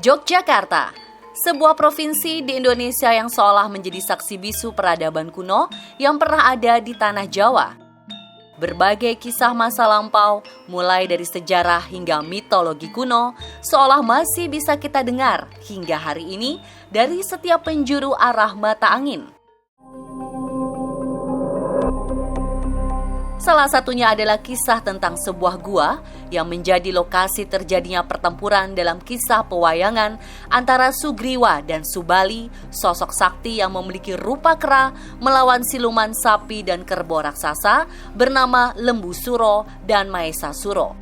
Yogyakarta, sebuah provinsi di Indonesia yang seolah menjadi saksi bisu peradaban kuno yang pernah ada di tanah Jawa. Berbagai kisah masa lampau, mulai dari sejarah hingga mitologi kuno, seolah masih bisa kita dengar hingga hari ini dari setiap penjuru arah mata angin. Salah satunya adalah kisah tentang sebuah gua yang menjadi lokasi terjadinya pertempuran dalam kisah pewayangan antara Sugriwa dan Subali, sosok sakti yang memiliki rupa kera melawan siluman sapi dan kerbau raksasa bernama Lembu Suro dan Maesa Suro.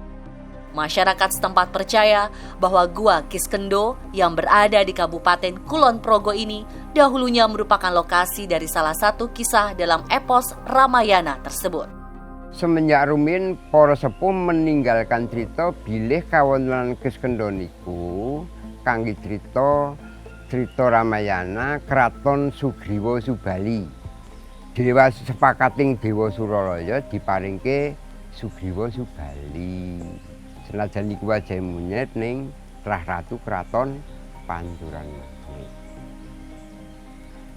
Masyarakat setempat percaya bahwa Gua Kiskendo yang berada di Kabupaten Kulon Progo ini dahulunya merupakan lokasi dari salah satu kisah dalam epos Ramayana tersebut. Semenjak rumiyin para sepuh meninggalkan cerita bilih kawontenan Kiskendo niku kangge cerita Ramayana kraton Sugriwa Subali. Dewa sepakating Dewa Suralaya diparingke Sugriwa Subali. Senajan niku wajahe munyet ning Rah Ratu Kraton Pancuran.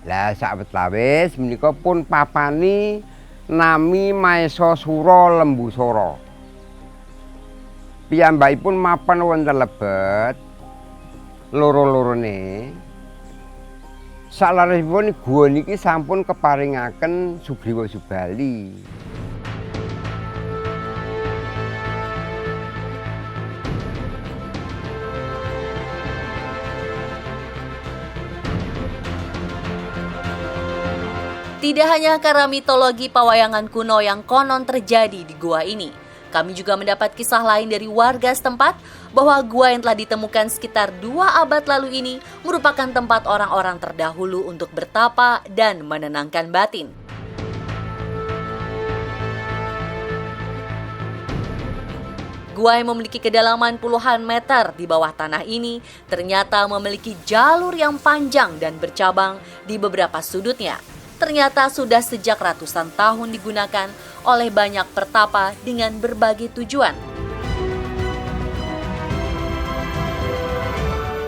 Lah sawetawis menika pun papani nami Maesa Suro Lembu Suro. Piyambakipun mapan wonten lebet loro-lorone. Saklaripun guwa niki sampun keparingaken Sugriwa Subali. Tidak hanya karena mitologi pewayangan kuno yang konon terjadi di gua ini, kami juga mendapat kisah lain dari warga setempat bahwa gua yang telah ditemukan sekitar 2 abad lalu ini merupakan tempat orang-orang terdahulu untuk bertapa dan menenangkan batin. Gua yang memiliki kedalaman puluhan meter di bawah tanah ini ternyata memiliki jalur yang panjang dan bercabang di beberapa sudutnya. Ternyata sudah sejak ratusan tahun digunakan oleh banyak pertapa dengan berbagai tujuan.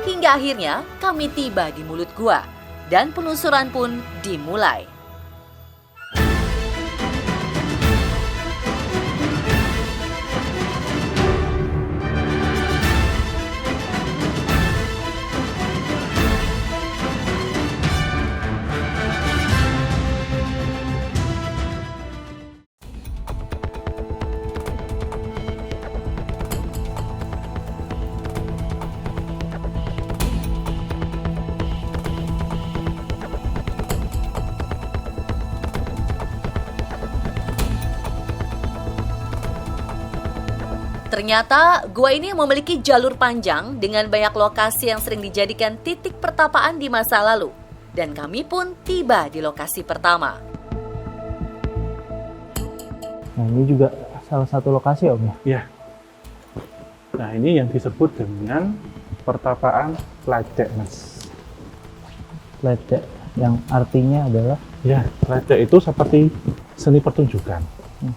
Hingga akhirnya kami tiba di mulut gua dan penelusuran pun dimulai. Ternyata gua ini memiliki jalur panjang dengan banyak lokasi yang sering dijadikan titik pertapaan di masa lalu. Dan kami pun tiba di lokasi pertama. Nah, ini juga salah satu lokasi, Om ya? Ya. Nah, ini yang disebut dengan pertapaan Ledek, Mas. Ledek, yang artinya adalah? Ya, Ledek itu seperti seni pertunjukan.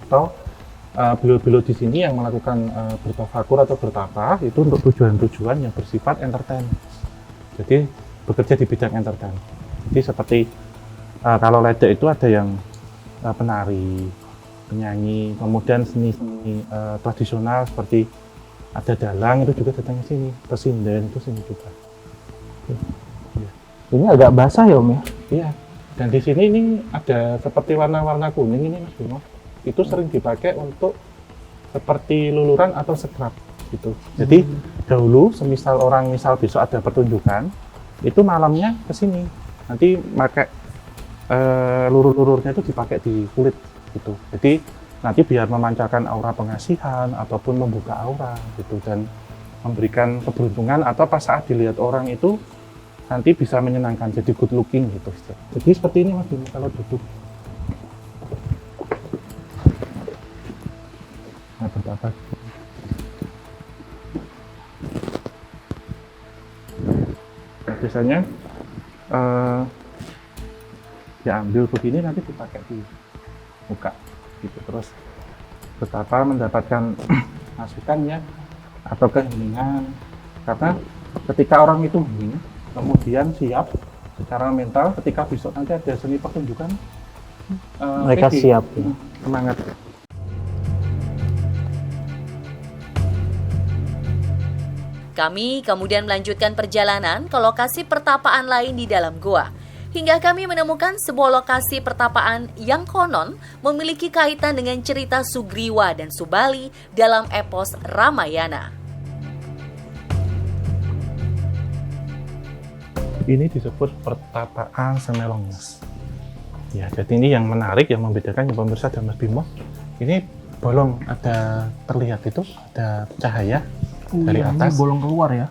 Atau beliau-beliau di sini yang melakukan bertafakur atau bertapa itu untuk tujuan-tujuan yang bersifat entertain. Jadi bekerja di bidang entertain. Jadi seperti kalau Ledek itu ada yang penari, penyanyi, kemudian seni-seni tradisional seperti ada dalang itu juga datang ke sini, pesinden itu sini juga. Ya. Ini agak basah ya, Om ya? Iya. Dan di sini ini ada seperti warna-warna kuning ini, Mas Bimo. Itu sering dipakai untuk seperti luluran atau scrub gitu. Jadi dahulu semisal orang misal besok ada pertunjukan, itu malamnya ke sini. Nanti pakai lurur-lururnya itu dipakai di kulit gitu. Jadi nanti biar memancarkan aura pengasihan ataupun membuka aura gitu dan memberikan keberuntungan atau pas saat dilihat orang itu nanti bisa menyenangkan, jadi good looking gitu. Jadi seperti ini Mas Bimo kalau duduk. Nah, bertapa. Nah, biasanya diambil begini nanti dipakai di muka gitu, terus betapa mendapatkan masukan ya atau keheningan, karena ketika orang itu hening, kemudian siap secara mental, ketika besok nanti ada seni pertunjukan, Mereka pede, siap, ya. semangat. Kami kemudian melanjutkan perjalanan ke lokasi pertapaan lain di dalam gua. Hingga kami menemukan sebuah lokasi pertapaan yang konon memiliki kaitan dengan cerita Sugriwa dan Subali dalam epos Ramayana. Ini disebut pertapaan Semelongnges. Ya, jadi ini yang menarik, yang membedakan ya pemirsa dan Mas Bimo. Ini bolong, ada terlihat itu, ada cahaya dari atas. Ini bolong keluar ya.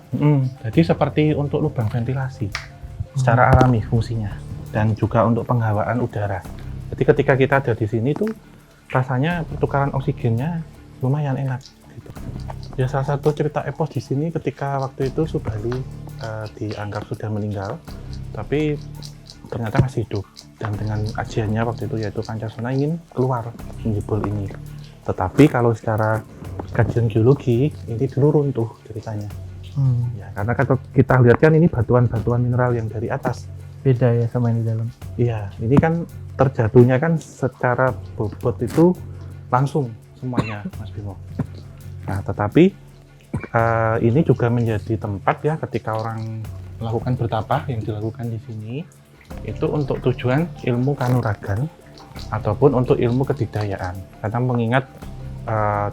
Jadi seperti untuk lubang ventilasi secara alami fungsinya, dan juga untuk penghawaan udara. Jadi ketika kita ada di sini tuh rasanya pertukaran oksigennya lumayan enak. Gitu. Ya salah satu cerita epos di sini ketika waktu itu Subali dianggap sudah meninggal, tapi ternyata masih hidup, dan dengan ajiannya waktu itu yaitu Pancasona ingin keluar menjebol ini. Tetapi kalau secara kajian geologi ini dulu runtuh ceritanya. Ya, karena kalau kita lihat kan ini batuan-batuan mineral yang dari atas. Beda ya sama yang di dalam. Iya, ini kan terjatuhnya kan secara bobot itu langsung semuanya, Mas Bimo. Nah, tetapi ini juga menjadi tempat ya ketika orang melakukan bertapa yang dilakukan di sini itu untuk tujuan ilmu kanuragan ataupun untuk ilmu kedikdayaan. Karena mengingat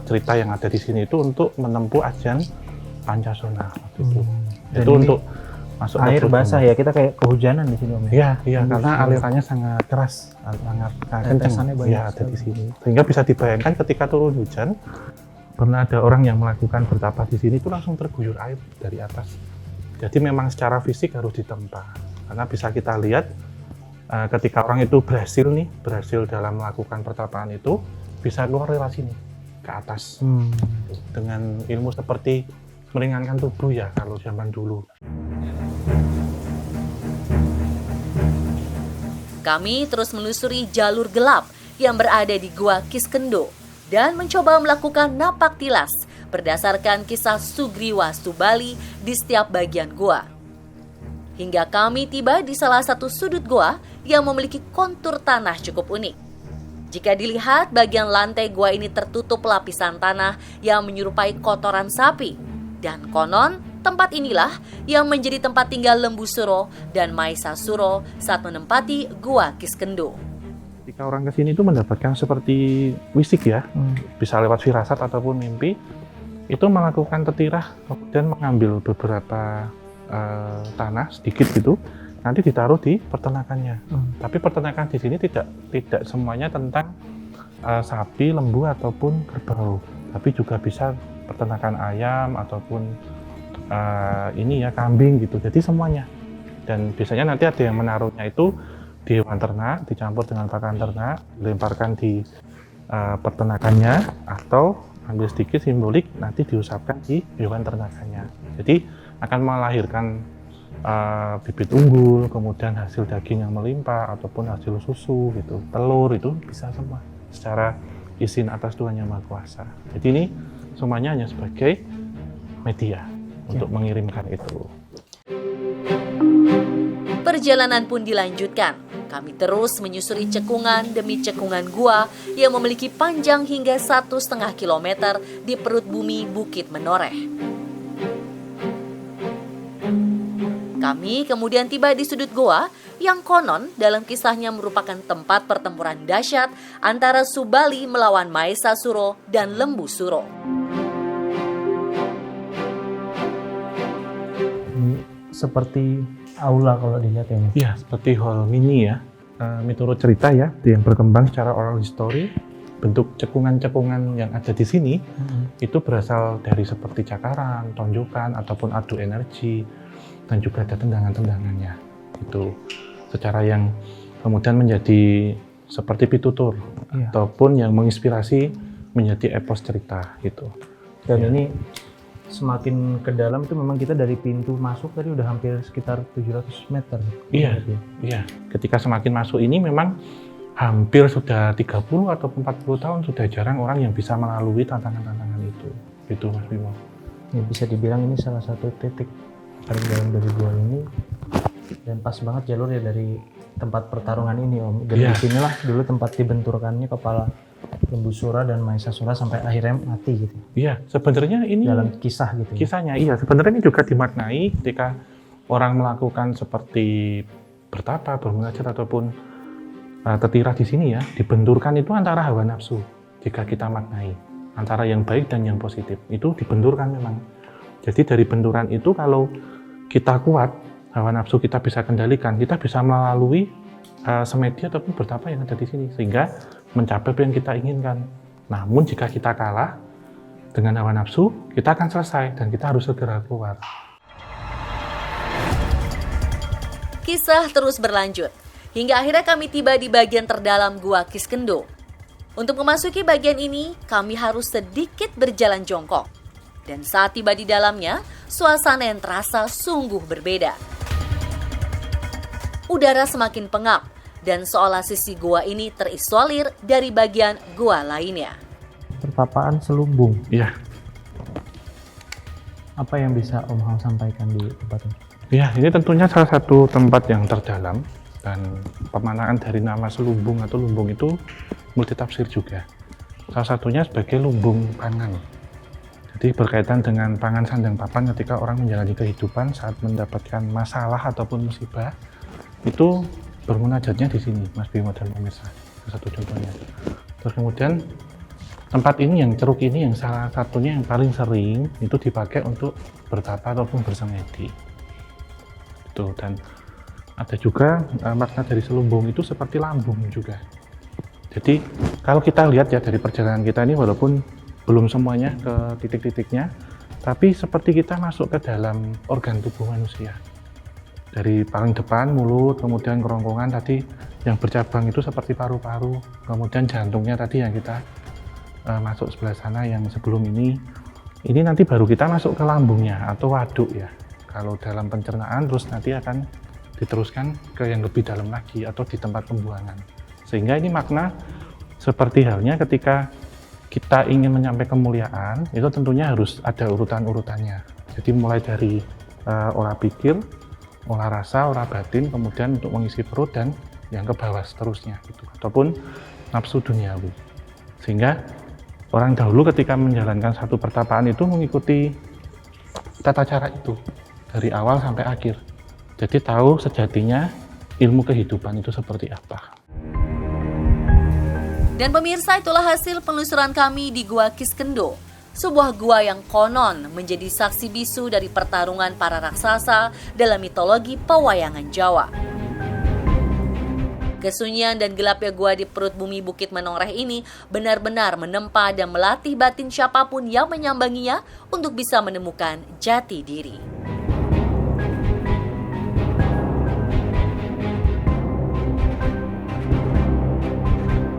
cerita yang ada di sini itu untuk menempuh ajian Pancasona itu. Dan Itu ini untuk masuk ke air perut basah bumi. ya, kita kayak kehujanan di sini Om ya. Iya, karena alirannya sangat keras, sangat kencang. Tetesannya banyak Ya, ada di sekali. sini. Sehingga bisa dibayangkan ketika turun hujan, pernah ada orang yang melakukan bertapa di sini itu langsung terguyur air dari atas. Jadi memang secara fisik harus ditempa. Karena bisa kita lihat ketika orang itu berhasil dalam melakukan pertapaan itu bisa keluar lewat sini ke atas. Dengan ilmu seperti meringankan tubuh ya kalau zaman dulu. Kami terus menelusuri jalur gelap yang berada di Gua Kiskendo dan mencoba melakukan napak tilas berdasarkan kisah Sugriwa Subali di setiap bagian gua. Hingga kami tiba di salah satu sudut gua yang memiliki kontur tanah cukup unik. Jika dilihat, bagian lantai gua ini tertutup lapisan tanah yang menyerupai kotoran sapi. Dan konon, tempat inilah yang menjadi tempat tinggal Lembu Suro dan Maesasuro saat menempati Gua Kiskendo. Ketika orang kesini itu mendapatkan seperti wisik ya, bisa lewat firasat ataupun mimpi, itu melakukan tetirah, kemudian mengambil beberapa tanah sedikit gitu, nanti ditaruh di peternakannya. Tapi peternakan di sini tidak semuanya tentang sapi, lembu ataupun kerbau, tapi juga bisa peternakan ayam ataupun kambing gitu. Jadi semuanya. Dan biasanya nanti ada yang menaruhnya itu di hewan ternak, dicampur dengan pakan ternak, dilemparkan di peternakannya, atau ambil sedikit simbolik nanti diusapkan di hewan ternakannya. Jadi akan melahirkan bibit unggul, kemudian hasil daging yang melimpah ataupun hasil susu gitu, telur itu bisa semua secara izin atas Tuhan Yang Maha Kuasa. Jadi ini semuanya hanya sebagai media untuk mengirimkan itu. Perjalanan pun dilanjutkan. Kami terus menyusuri cekungan demi cekungan gua yang memiliki panjang hingga 1,5 kilometer di perut bumi Bukit Menoreh. Kami kemudian tiba di sudut goa yang konon dalam kisahnya merupakan tempat pertempuran dahsyat antara Subali melawan Maesasuro dan Lembu Suro. Ini seperti aula kalau dilihat ya. Ya, seperti hall mini ya. Menurut cerita ya, yang berkembang secara oral history, bentuk cekungan-cekungan yang ada di sini itu berasal dari seperti cakaran, tonjokan, ataupun adu energi, dan juga ada tendangan-tendangannya. Itu secara yang kemudian menjadi seperti pitutur, ataupun yang menginspirasi menjadi epos cerita gitu. Dan ini semakin ke dalam itu memang kita dari pintu masuk tadi udah hampir sekitar 700 meter. Iya. Ketika semakin masuk ini memang hampir sudah 30 atau 40 tahun sudah jarang orang yang bisa melalui tantangan-tantangan itu. Gitu Mas Bimo. Ya, bisa dibilang ini salah satu titik paling dalam dari gua ini, dan pas banget jalur ya dari tempat pertarungan ini Om. Dan Iya. di sinilah dulu tempat dibenturkannya kepala Lembu Sura dan Mahesasura sampai akhirnya mati gitu. Iya, sebenarnya ini Dalam kisah gitu. Ya. kisahnya, iya sebenarnya ini juga dimaknai ketika orang melakukan seperti bertapa, bermunajat ataupun tetirah di sini ya, dibenturkan itu antara hawa nafsu. Jika kita maknai antara yang baik dan yang positif itu dibenturkan memang. Jadi dari benturan itu kalau kita kuat, hawa nafsu kita bisa kendalikan, kita bisa melalui semedi ataupun bertapa yang ada di sini sehingga mencapai apa yang kita inginkan. Namun jika kita kalah dengan hawa nafsu, kita akan selesai dan kita harus segera keluar. Kisah terus berlanjut, hingga akhirnya kami tiba di bagian terdalam Gua Kiskendo. Untuk memasuki bagian ini, kami harus sedikit berjalan jongkok. Dan saat tiba di dalamnya, suasana yang terasa sungguh berbeda. Udara semakin pengap, dan seolah sisi gua ini terisolir dari bagian gua lainnya. Pertapaan Selumbung. Iya, Apa yang bisa Om Hao sampaikan di tempat ini? ya ini tentunya salah satu tempat yang terdalam dan pemanaan dari nama Selumbung atau lumbung itu multitafsir juga. Salah satunya sebagai lumbung pangan. Jadi berkaitan dengan pangan sandang papan ketika orang menjalani kehidupan saat mendapatkan masalah ataupun musibah, itu bermunajatnya di sini, Mas Bimo dan pemirsa. Satu contohnya. Terus kemudian tempat ini yang ceruk ini yang salah satunya yang paling sering itu dipakai untuk bertapa ataupun bersemedi. Itu dan ada juga makna dari selumbung itu seperti lambung juga. Jadi kalau kita lihat ya dari perjalanan kita ini walaupun belum semuanya ke titik-titiknya, tapi seperti kita masuk ke dalam organ tubuh manusia. Dari paling depan mulut, kemudian kerongkongan tadi yang bercabang itu seperti paru-paru, kemudian jantungnya tadi yang kita masuk sebelah sana yang sebelum ini nanti baru kita masuk ke lambungnya atau waduk ya. Kalau dalam pencernaan terus nanti akan diteruskan ke yang lebih dalam lagi atau di tempat pembuangan. Sehingga ini makna seperti halnya ketika kita ingin menyampai kemuliaan itu tentunya harus ada urutan-urutannya. Jadi mulai dari olah pikir, olah rasa, olah batin, kemudian untuk mengisi perut dan yang ke bawah seterusnya gitu. Ataupun nafsu duniawi. Sehingga orang dahulu ketika menjalankan satu pertapaan itu mengikuti tata cara itu dari awal sampai akhir. Jadi tahu sejatinya ilmu kehidupan itu seperti apa. Dan pemirsa, itulah hasil penelusuran kami di Gua Kiskendo. Sebuah gua yang konon menjadi saksi bisu dari pertarungan para raksasa dalam mitologi pewayangan Jawa. Kesunyian dan gelapnya gua di perut bumi Bukit Menoreh ini benar-benar menempa dan melatih batin siapapun yang menyambanginya untuk bisa menemukan jati diri.